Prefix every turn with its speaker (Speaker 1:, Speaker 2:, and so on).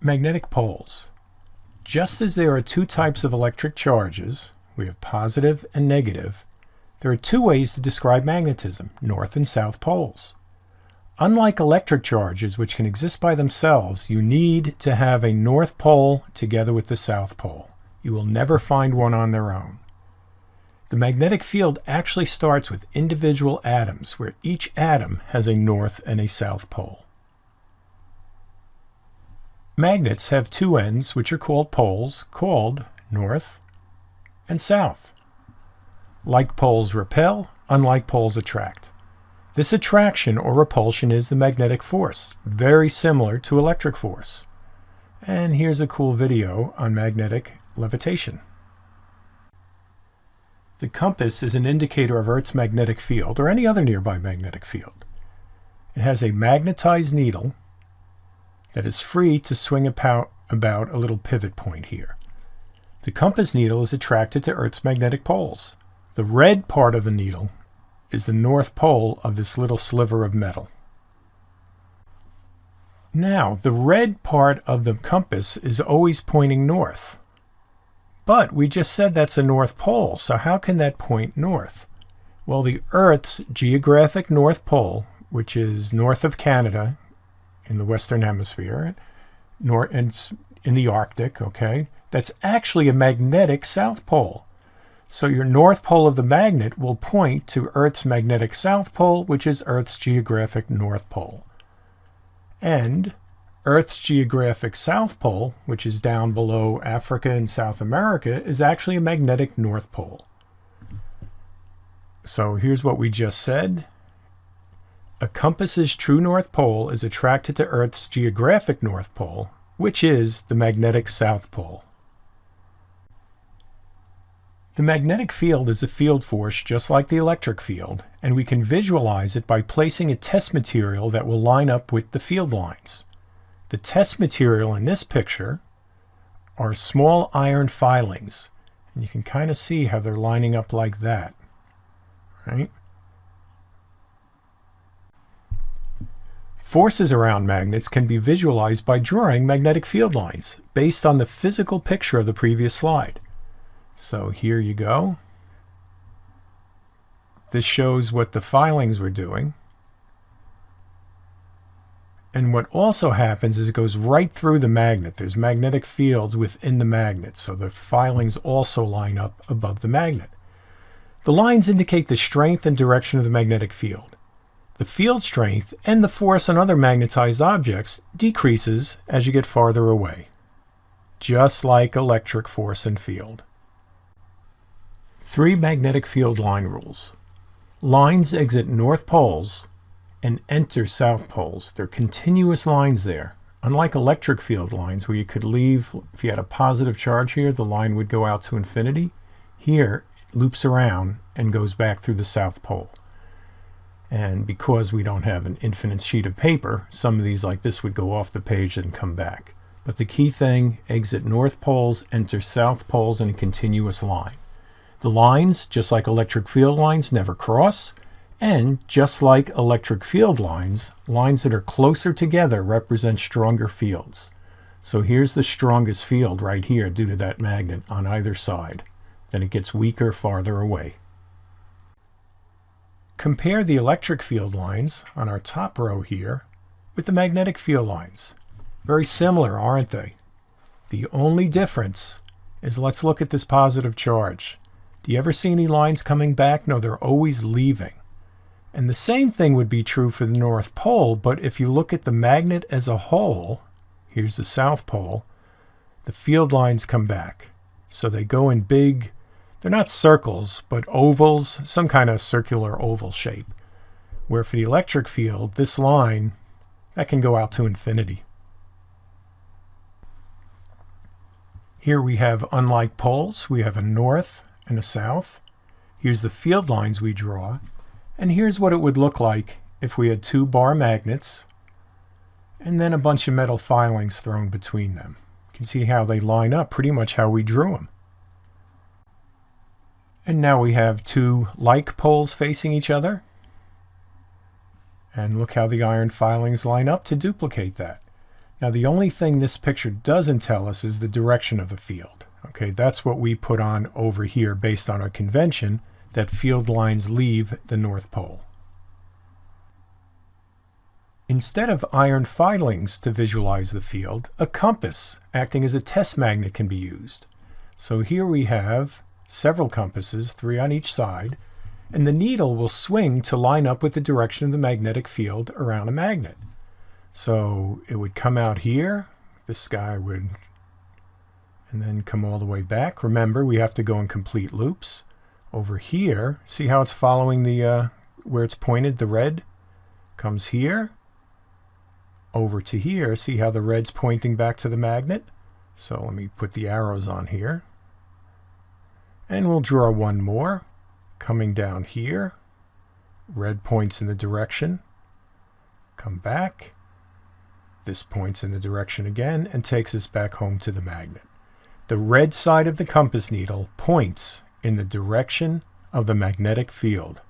Speaker 1: Magnetic poles. Just as there are two types of electric charges, we have positive and negative, there are two ways to describe magnetism, north and south poles. Unlike electric charges, which can exist by themselves, you need to have a north pole together with the south pole. You will never find one on their own. The magnetic field actually starts with individual atoms, where each atom has a north and a south pole. Magnets have two ends, which are called poles, called north and south. Like poles repel, unlike poles attract. This attraction or repulsion is the magnetic force, very similar to electric force. And here's a cool video on magnetic levitation. The compass is an indicator of Earth's magnetic field or any other nearby magnetic field. It has a magnetized needle that is free to swing about a little pivot point here. The compass needle is attracted to Earth's magnetic poles. The red part of the needle is the north pole of this little sliver of metal. Now, the red part of the compass is always pointing north. But we just said that's a north pole, so how can that point north? Well, the Earth's geographic north pole, which is north of Canada in the Western Hemisphere, and in the Arctic, okay, that's actually a magnetic south pole. So your north pole of the magnet will point to Earth's magnetic south pole, which is Earth's geographic north pole. And Earth's geographic south pole, which is down below Africa and South America, is actually a magnetic north pole. So here's what we just said. A compass's true north pole is attracted to Earth's geographic north pole, which is the magnetic south pole. The magnetic field is a field force just like the electric field, and we can visualize it by placing a test material that will line up with the field lines. The test material in this picture are small iron filings, and you can kind of see how they're lining up like that, right? Forces around magnets can be visualized by drawing magnetic field lines based on the physical picture of the previous slide. So here you go. This shows what the filings were doing. And what also happens is it goes right through the magnet. There's magnetic fields within the magnet, so the filings also line up above the magnet. The lines indicate the strength and direction of the magnetic field. The field strength and the force on other magnetized objects decreases as you get farther away, just like electric force and field. 3 magnetic field line rules. Lines exit north poles and enter south poles. They're continuous lines there. Unlike electric field lines where you could leave, if you had a positive charge here, the line would go out to infinity. Here, it loops around and goes back through the south pole. And because we don't have an infinite sheet of paper, some of these like this would go off the page and come back. But the key thing, exit north poles, enter south poles in a continuous line. The lines, just like electric field lines, never cross. And just like electric field lines, lines that are closer together represent stronger fields. So here's the strongest field right here due to that magnet on either side. Then it gets weaker farther away. Compare the electric field lines on our top row here with the magnetic field lines. Very similar, aren't they? The only difference is, let's look at this positive charge. Do you ever see any lines coming back? No, they're always leaving. And the same thing would be true for the North Pole, but if you look at the magnet as a whole, here's the South Pole, the field lines come back. So they go in big, they're not circles, but ovals, some kind of circular oval shape. Where for the electric field, this line, that can go out to infinity. Here we have, unlike poles, we have a north and a south. Here's the field lines we draw. And here's what it would look like if we had 2 bar magnets and then a bunch of metal filings thrown between them. You can see how they line up, pretty much how we drew them. And now we have 2 like poles facing each other. And look how the iron filings line up to duplicate that. Now the only thing this picture doesn't tell us is the direction of the field. Okay, that's what we put on over here based on our convention that field lines leave the North Pole. Instead of iron filings to visualize the field, a compass acting as a test magnet can be used. So here we have several compasses, 3 on each side, and the needle will swing to line up with the direction of the magnetic field around a magnet. So it would come out here, this guy would, and then come all the way back. Remember, we have to go in complete loops. Over here, see how it's following the, where it's pointed, the red comes here, over to here. See how the red's pointing back to the magnet? So let me put the arrows on here. And we'll draw one more, coming down here. Red points in the direction. Come back. This points in the direction again and takes us back home to the magnet. The red side of the compass needle points in the direction of the magnetic field.